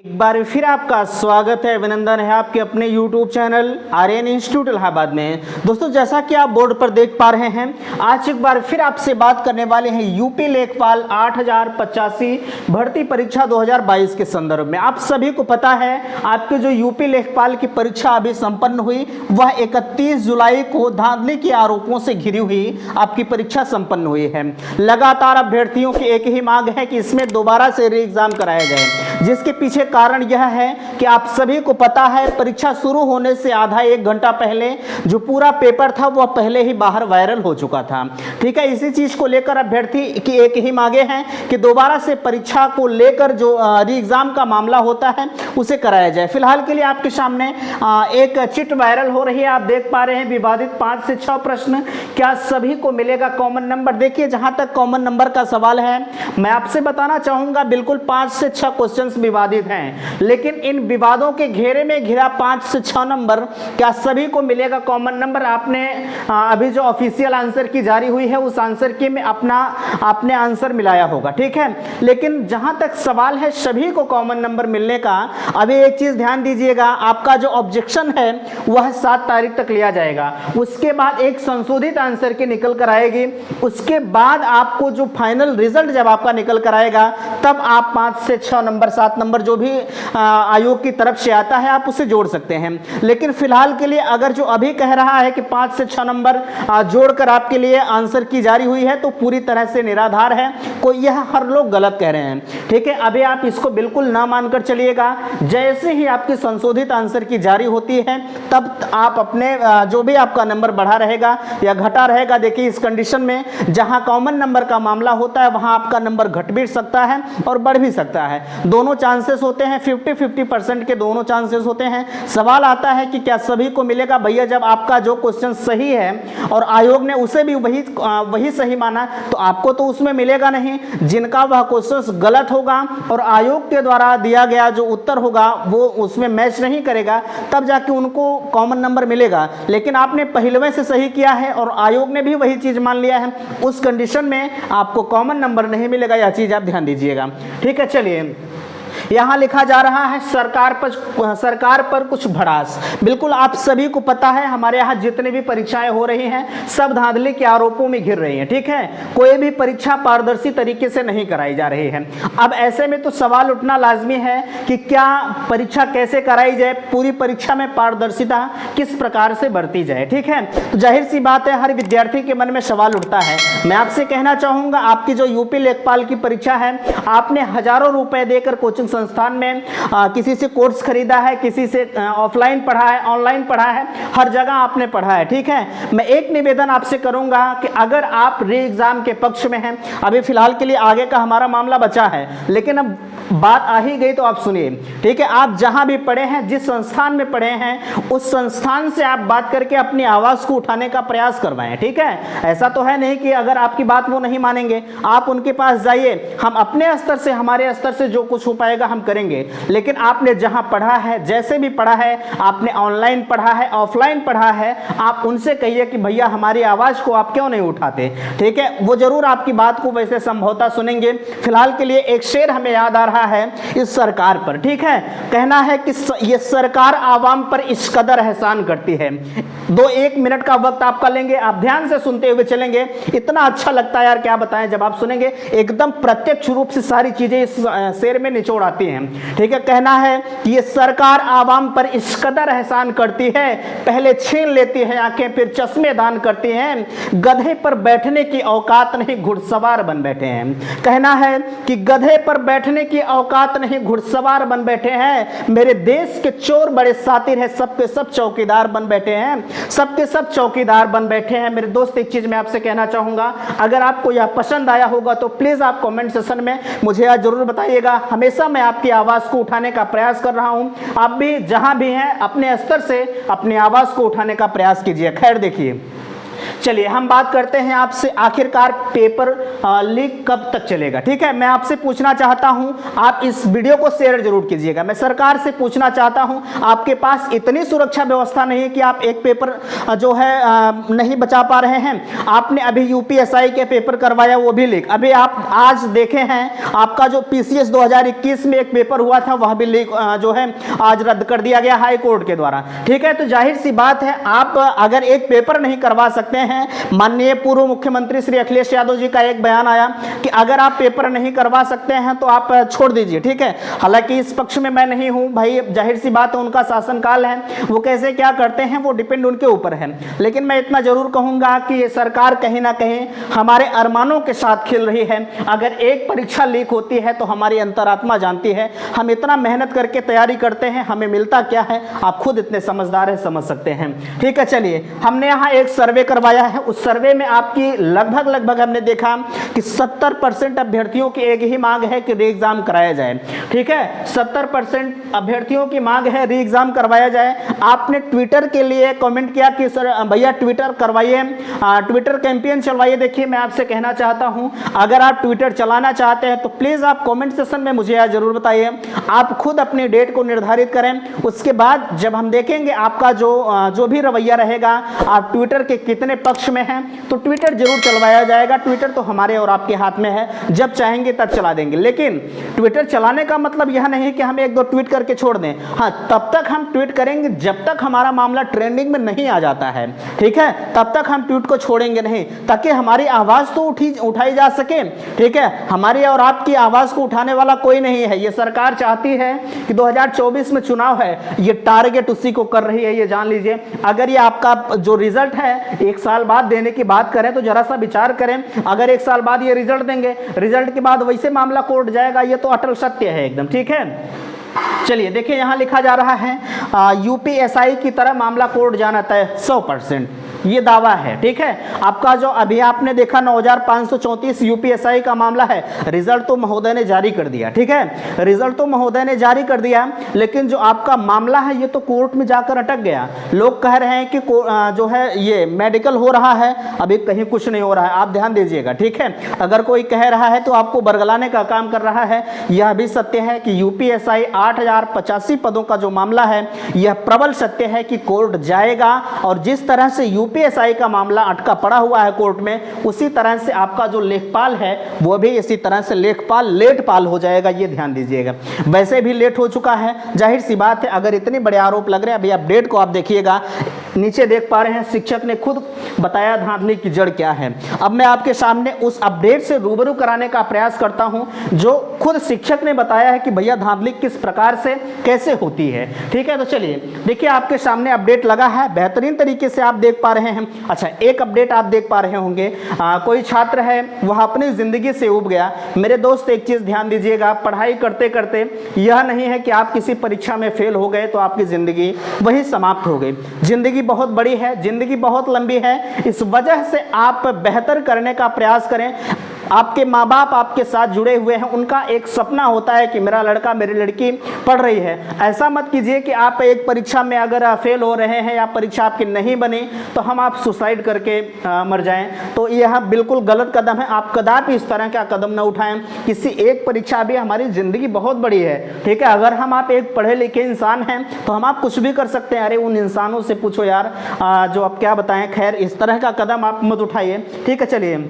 एक बार फिर आपका स्वागत है, अभिनंदन है आपके अपने YouTube channel Aryan institute Allahabad में। दोस्तों, जैसा कि आप बोर्ड पर देख पा रहे हैं, आज एक बार फिर आपसे बात करने वाले हैं यूपी लेखपाल 8085 भर्ती परीक्षा 2022 के संदर्भ में। आप सभी को पता है, आपके जो यूपी लेखपाल की परीक्षा अभी संपन्न हुई, वह 31 जुलाई को धांधली के आरोपों से घिरी हुई आपकी परीक्षा संपन्न हुई है। लगातार अभ्यर्थियों की एक ही मांग है कि इसमें दोबारा से री एग्जाम कराया जाए, जिसके पीछे कारण यह है कि आप सभी को पता है, परीक्षा शुरू होने से आधा एक घंटा पहले जो पूरा पेपर था वह पहले ही बाहर वायरल हो चुका था। ठीक है, इसी चीज को लेकर अभ्यर्थी की एक ही मांगे हैं कि दोबारा से परीक्षा को लेकर जो री एग्जाम का मामला होता है उसे कराया जाए। फिलहाल के लिए आपके सामने एक चिट वायरल हो रही है, आप देख पा रहे हैं, विवादित 5 से 6 प्रश्न, क्या सभी को मिलेगा कॉमन नंबर। देखिए, जहां तक कॉमन नंबर का सवाल है, मैं आपसे बताना चाहूंगा, बिल्कुल 5 से 6 क्वेश्चन विवादित हैं, लेकिन इन विवादों के घेरे में घिरा 5 से 6 नंबर, क्या सभी को मिलेगा कॉमन नंबर। आपने अभी जो ऑफिशियल आंसर की जारी हुई है उस आंसर की में आपने आंसर मिलाया होगा, ठीक है। लेकिन जहां तक सवाल है सभी को कॉमन नंबर मिलने का, अभी एक चीज ध्यान दीजिएगा, आपका जो ऑब्जेक्शन है वह 7 तारीख तक लिया जाएगा। उसके बाद एक संशोधित आंसर की निकल कर आएगी, उसके बाद आपको जो फाइनल रिजल्ट जब आपका निकल कर आएगा, तब आप 5 से 6 नंबर 7 नंबर जो भी आयोग की तरफ से आता है आप उसे जोड़ सकते हैं। लेकिन फिलहाल के लिए अगर जो अभी कह रहा है कि 5 से 6 नंबर जोड़कर आपके लिए आंसर की जारी हुई है, तो पूरी तरह से निराधार है, कोई यह हर लोग गलत कह रहे हैं, ठीक है। अभी आप इसको बिल्कुल ना मानकर चलिएगा, जैसे ही आपकी संशोधित आंसर की जारी होती है तब आप अपने जो भी आपका नंबर बढ़ा रहेगा या घटा रहेगा। देखिए, इस कंडीशन में जहां कॉमन नंबर का मामला होता है वहां आपका नंबर घट भी सकता है और बढ़ भी सकता है, दोनों चांसेस होते हैं, 50-50% के दोनों चांसेस होते हैं। सवाल आता है कि क्या सभी को मिलेगा। भैया, जब आपका जो क्वेश्चन सही है और आयोग ने उसे भी वही सही माना, तो आपको तो उसमें मिलेगा नहीं। जिनका वह क्वेश्चन गलत होगा और आयोग के द्वारा दिया गया जो उत्तर होगा वो उसमें मैच नहीं करेगा, तब जाके उनको कॉमन नंबर मिलेगा। लेकिन आपने पहलवे से सही किया है और आयोग ने भी वही चीज मान लिया है, उस कंडीशन में आपको कॉमन नंबर नहीं मिलेगा। यह चीज आप ध्यान दीजिएगा, ठीक है। चलिए, यहां लिखा जा रहा है सरकार पर कुछ भड़ास। बिल्कुल आप सभी को पता है, हमारे यहाँ जितने भी परीक्षाएं हो रही हैं सब धांधली के आरोपों में घिर रही हैं, ठीक है। कोई भी परीक्षा पारदर्शी तरीके से नहीं कराई जा रही है। अब ऐसे में तो सवाल उठना लाजमी है कि क्या परीक्षा कैसे कराई जाए, पूरी परीक्षा में पारदर्शिता किस प्रकार से बरती जाए, ठीक है। तो जाहिर सी बात है, हर विद्यार्थी के मन में सवाल उठता है। मैं आपसे कहना चाहूंगा, आपकी जो यूपी लेखपाल की परीक्षा है, आपने हजारों रुपए देकर कोचिंग संस्थान में किसी से कोर्स खरीदा है, किसी से ऑफलाइन पढ़ा है, ऑनलाइन पढ़ा है, हर जगह आपने पढ़ा है, ठीक है। मैं एक निवेदन आपसे करूंगा कि अगर आप री एग्जाम के पक्ष में हैं, अभी फिलहाल के लिए आगे का हमारा मामला बचा है, लेकिन अब बात आ ही गई तो आप सुनिए, ठीक है। आप जहां भी पढ़े हैं, जिस संस्थान में पढ़े हैं, उस संस्थान से आप बात करके अपनी आवाज को उठाने का प्रयास करवाएं, ठीक है। ऐसा तो है नहीं कि अगर आपकी बात वो नहीं मानेंगे, आप उनके पास जाइए, हम अपने स्तर से, हमारे स्तर से जो कुछ हो पाएगा हम करेंगे। लेकिन आपने जहां पढ़ा है, जैसे भी पढ़ा है, आपने ऑनलाइन पढ़ा है, ऑफलाइन पढ़ा है, आप उनसे कहिए कि भैया हमारी आवाज को आप क्यों नहीं उठाते, ठीक है। वो जरूर आपकी बात को वैसे संभवतः सुनेंगे। फिलहाल के लिए एक शेर हमें याद आ रहा है इस सरकार पर, ठीक है। कहना है कि ये सरकार आवाम पर इस कदर एहसान करती है। 1 मिनट का वक्त आपका लेंगे, आप ध्यान से सुनते हुए चलेंगे, इतना अच्छा लगता है यार, क्या बताएं। जब आप सुनेंगे एकदम प्रत्यक्ष रूप से सारी चीजें इस शेर में निचोड़ आती हैं, ठीक है। कहना है कि ये सरकार आवाम पर इस कदर एहसान करती है, पहले छीन लेती है आंखें फिर चश्मे दान करती हैं, गधे पर बैठने की औकात नहीं घुड़सवार बन बैठे हैं। कहना है कि गधे पर बैठने की औकात नहीं घुड़सवार बन बैठे हैं, मेरे देश के चोर बड़े सातिर है, सबके सब चौकीदार बन बैठे हैं, सबके सब चौकीदार बन बैठे हैं। मेरे दोस्त, एक चीज मैं आपसे कहना चाहूंगा, अगर आपको यह पसंद आया होगा तो प्लीज आप कमेंट सेक्शन में मुझे यह जरूर बताइएगा। हमेशा मैं आपकी आवाज को उठाने का प्रयास कर रहा हूं, आप भी जहां भी हैं अपने स्तर से अपनी आवाज को उठाने का प्रयास कीजिए। खैर, देखिए, चलिए हम बात करते हैं आपसे, आखिरकार पेपर लीक कब तक चलेगा। ठीक है, मैं आपसे पूछना चाहता हूं, आप इस वीडियो को शेयर जरूर कीजिएगा। मैं सरकार से पूछना चाहता हूं, आपके पास इतनी सुरक्षा व्यवस्था नहीं है कि आप एक पेपर जो है नहीं बचा पा रहे हैं। आपने अभी यूपीएसआई के पेपर करवाया, वो भी लीक। अभी आप आज देखे हैं, आपका जो पीसीएस 2021 में एक पेपर हुआ था, वह भी लीक जो है आज रद्द कर दिया गया हाई कोर्ट के द्वारा। ठीक है, तो जाहिर सी बात है, आप अगर एक पेपर नहीं करवा सकते हैं, माननीय पूर्व मुख्यमंत्री श्री अखिलेश यादव जी का एक बयान आया कि अगर आप पेपर नहीं करवा सकते हैं तो आप छोड़ दीजिए। ठीक है, हालांकि इस पक्ष में मैं नहीं हूं भाई, जाहिर सी बात है, उनका शासनकाल है, वो कैसे क्या करते हैं वो डिपेंड उनके ऊपर है। लेकिन मैं इतना जरूर कहूंगा कि ये सरकार कहीं ना कहीं हमारे अरमानों के साथ खेल रही है। अगर एक परीक्षा लीक होती है तो हमारी अंतरात्मा जानती है, हम इतना मेहनत करके तैयारी करते हैं, हमें मिलता क्या है, आप खुद इतने समझदार हैं, समझ सकते हैं। ठीक है, चलिए हमने यहाँ एक सर्वे करवाया है। उस सर्वे में आपकी लगभग हमने देखा कि 70% अभ्यर्थियों की एक ही मांग है कि री एग्जाम कराया जाए। ठीक है, 70% अभ्यर्थियों की मांग है री एग्जाम करवाया जाए। आपने ट्विटर के लिए कमेंट किया कि सर भैया ट्विटर करवाइए, ट्विटर कैंपेन चलवाइए। देखिए मैं आपसे कहना चाहता हूं, अगर आप ट्विटर चलाना चाहते हैं तो प्लीज आप कमेंट सेक्शन में मुझे यह जरूर बताइए। आप खुद अपनी डेट को निर्धारित करें, उसके बाद जब हम देखेंगे आपका जो भी रवैया रहेगा, आप ट्विटर के कितने पक्ष में हैं, तो ट्विटर जरूर चलवाया जाएगा। ट्विटर तो हमारे और आपके हाथ में है, जब चाहेंगे तब चला देंगे। लेकिन ट्विटर चलाने का मतलब यह नहीं है कि हम एक दो ट्वीट करके छोड़ दें। हाँ, तब तक हम ट्वीट करेंगे जब तक हमारा मामला ट्रेंडिंग में नहीं आ जाता है। ठीक है, तब तक हम ट्वीट को छोड़ेंगे नहीं, ताकि हमारी आवाज तो उठाई जा सके। ठीक है, हमारी और आपकी आवाज को उठाने वाला कोई नहीं है। ये सरकार चाहती है कि 2024 में चुनाव है, ये टारगेट उसी को कर रही है, ये जान लीजिए। अगर ये आपका जो रिजल्ट है 1 साल बाद देने की बात करें तो जरा सा विचार करें, अगर 1 साल बाद ये रिजल्ट देंगे, रिजल्ट के बाद वैसे मामला कोर्ट जाएगा, ये तो अटल सत्य है एकदम। ठीक है, चलिए देखिए यहां लिखा जा रहा है यूपीएसआई की तरह मामला कोर्ट जाना तय 100%, ये दावा है। ठीक है, आपका जो अभी आपने देखा 9534 यूपीएसआई का मामला है, रिजल्ट तो महोदय ने जारी कर दिया। ठीक है, रिजल्ट तो महोदय ने जारी कर दिया, लेकिन जो आपका मामला है ये तो कोर्ट में जाकर अटक गया। लोग कह रहे हैं कि जो है ये मेडिकल हो रहा है, अभी कहीं कुछ नहीं हो रहा है, आप ध्यान दीजिएगा। ठीक है, अगर कोई कह रहा है तो आपको बरगलाने का काम कर रहा है। यह भी सत्य है कि यूपीएसआई 8085 पदों का जो मामला है, यह प्रबल सत्य है कि कोर्ट जाएगा, और जिस तरह से यूपीएसआई का मामला अटका पड़ा हुआ है कोर्ट में, उसी तरह से आपका जो लेखपाल है वो भी इसी तरह से लेखपाल लेटपाल हो जाएगा, ये ध्यान दीजिएगा। वैसे भी लेट हो चुका है, जाहिर सी बात है। अगर इतने बड़े आरोप लग रहे हैं, अभी अपडेट को आप देखिएगा, नीचे देख पा रहे हैं, शिक्षक ने खुद बताया धांधली की जड़ क्या है। अब मैं आपके सामने उस अपडेट से रूबरू कराने का प्रयास करता हूं, जो खुद शिक्षक ने बताया है कि भैया धांधली किस प्रकार से कैसे होती है। ठीक है, तो चलिए देखिए आपके सामने अपडेट लगा है, बेहतरीन तरीके से आप देख पा रहे हैं। अच्छा, एक अपडेट आप देख पा रहे होंगे, कोई छात्र है वह अपनी जिंदगी से उब गया। मेरे दोस्त एक चीज ध्यान दीजिएगा, पढ़ाई करते करते यह नहीं है कि आप किसी परीक्षा में फेल हो गए तो आपकी जिंदगी वही समाप्त हो गई। जिंदगी बहुत बड़ी है, जिंदगी बहुत लंबी है, इस वजह से आप बेहतर करने का प्रयास करें। आपके माँ बाप आपके साथ जुड़े हुए हैं, उनका एक सपना होता है कि मेरा लड़का मेरी लड़की पढ़ रही है। ऐसा मत कीजिए कि आप एक परीक्षा में अगर फेल हो रहे हैं या परीक्षा आपकी नहीं बनी तो आप सुसाइड करके मर जाएं, तो यह बिल्कुल गलत कदम है। आप कदापि इस तरह का कदम न उठाएं। किसी एक परीक्षा भी, हमारी जिंदगी बहुत बड़ी है। ठीक है, अगर आप एक पढ़े लिखे इंसान हैं तो आप कुछ भी कर सकते हैं। अरे उन इंसानों से पूछो यार, जो आप क्या बताएं। खैर, इस तरह का कदम आप मत उठाइए। ठीक है, चलिए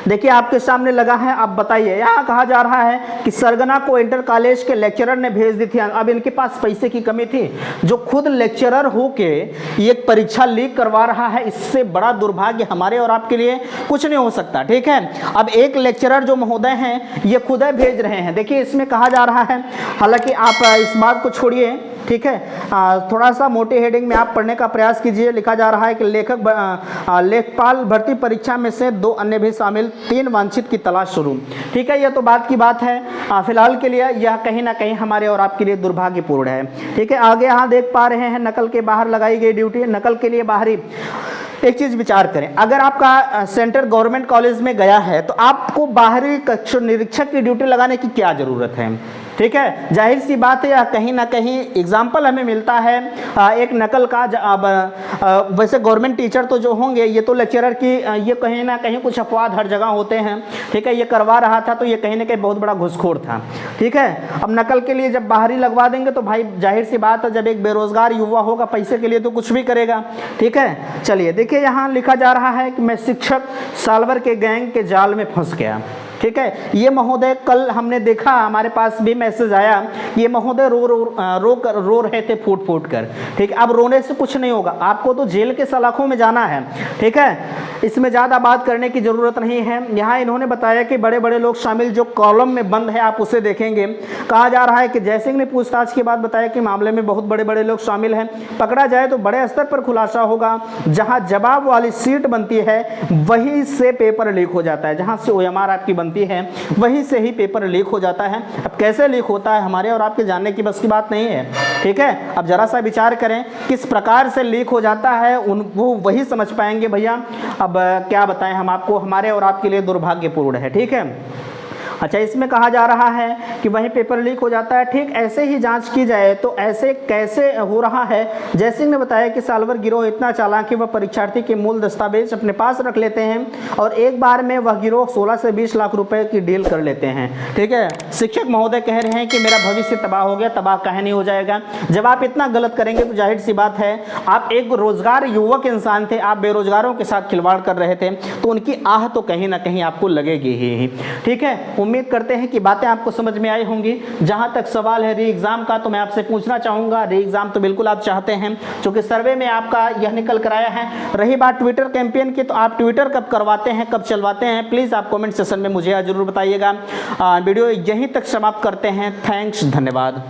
देखिए आपके सामने लगा है, आप बताइए। यहाँ कहा जा रहा है कि सरगना को इंटर कॉलेज के लेक्चरर ने भेज दी थी। अब इनके पास पैसे की कमी थी, जो खुद लेक्चरर होके ये परीक्षा लीक करवा रहा है, इससे बड़ा दुर्भाग्य हमारे और आपके लिए कुछ नहीं हो सकता। ठीक है, अब एक लेक्चरर जो महोदय हैं ये खुद भेज रहे हैं। देखिए इसमें कहा जा रहा है, हालांकि आप इस बात को छोड़िए, ठीक है, थोड़ा सा मोटे हेडिंग में आप पढ़ने का प्रयास कीजिए। लिखा जा रहा है कि लेखपाल भर्ती परीक्षा में से 2 अन्य भी शामिल, 3 वांछित की तलाश शुरू। ठीक है, यह तो बात की बात है। फिलहाल के लिए यह कहीं ना कहीं हमारे और आपके लिए दुर्भाग्यपूर्ण है। ठीक है, आगे यहाँ देख पा रहे हैं नकल के बाहर लगाई गई ड्यूटी। नकल के लिए बाहरी एक चीज विचार करें, अगर आपका सेंटर गवर्नमेंट कॉलेज में गया है तो आपको बाहरी कक्षा निरीक्षक की ड्यूटी लगाने की क्या जरूरत है? ठीक है, जाहिर सी बात है कहीं ना कहीं एग्जाम्पल हमें मिलता है एक नकल का। वैसे गवर्नमेंट टीचर तो जो होंगे, ये तो लेक्चरर की ये कहीं ना कहीं कुछ अपवाद हर जगह होते हैं, ठीक है। ये करवा रहा था तो ये कहीं ना कहीं बहुत बड़ा घुसखोर था, ठीक है। अब नकल के लिए जब बाहरी लगवा देंगे तो भाई जाहिर सी बात है, जब एक बेरोजगार युवा होगा पैसे के लिए तो कुछ भी करेगा, ठीक है। चलिए देखिए, यहाँ लिखा जा रहा है कि मैं शिक्षक साल्वर के गैंग के जाल में फंस गया, ठीक है। ये महोदय कल हमने देखा, हमारे पास भी मैसेज आया, ये महोदय रो रहे थे फूट फूट कर, ठीक है। अब रोने से कुछ नहीं होगा, आपको तो जेल के सलाखों में जाना है, ठीक है। इसमें ज़्यादा बात करने की ज़रूरत नहीं है। यहाँ इन्होंने बताया कि बड़े बड़े लोग शामिल, जो कॉलम में बंद है आप उसे देखेंगे। कहा जा रहा है कि जयसिंह ने पूछताछ के बाद बताया कि मामले में बहुत बड़े बड़े लोग शामिल हैं, पकड़ा जाए तो बड़े स्तर पर खुलासा होगा। जहाँ जवाब वाली सीट बनती है वहीं से पेपर लीक हो जाता है, जहाँ से OMR आपकी बनती है वहीं से ही पेपर लीक हो जाता है। अब कैसे लीक होता है हमारे और आपके जानने की बस की बात नहीं है, ठीक है। अब जरा सा विचार करें किस प्रकार से लीक हो जाता है, वो वही समझ पाएंगे भैया। अब क्या बताएं हम आपको, हमारे और आपके लिए दुर्भाग्यपूर्ण है, ठीक है। अच्छा, इसमें कहा जा रहा है कि वहीं पेपर लीक हो जाता है, ठीक। ऐसे ही जांच की जाए तो ऐसे कैसे हो रहा है। जयसिंह ने बताया कि साल्वर गिरोह इतना चालाक कि वह परीक्षार्थी के मूल दस्तावेज अपने पास रख लेते हैं और एक बार में वह गिरोह 16 से 20 लाख रुपए की डील कर लेते हैं, ठीक है। शिक्षक महोदय कह रहे हैं कि मेरा भविष्य तबाह हो गया, तबाह काहे नहीं हो जाएगा। जब आप इतना गलत करेंगे तो जाहिर सी बात है, आप एक रोजगार युवक इंसान थे, आप बेरोजगारों के साथ खिलवाड़ कर रहे थे, तो उनकी आह तो कहीं ना कहीं आपको लगेगी ही, ठीक है। उम्मीद करते हैं कि बातें आपको समझ में आई होंगी। जहां तक सवाल है री एग्जाम का, तो मैं आपसे पूछना चाहूंगा, री एग्जाम तो बिल्कुल आप चाहते हैं, क्योंकि सर्वे में आपका यह निकल कर आया है। रही बात ट्विटर कैंपेन की, तो आप ट्विटर कब करवाते हैं, कब चलवाते हैं, प्लीज आप कमेंट सेशन में मुझे जरूर बताइएगा। वीडियो यहीं तक समाप्त करते हैं। थैंक्स, धन्यवाद।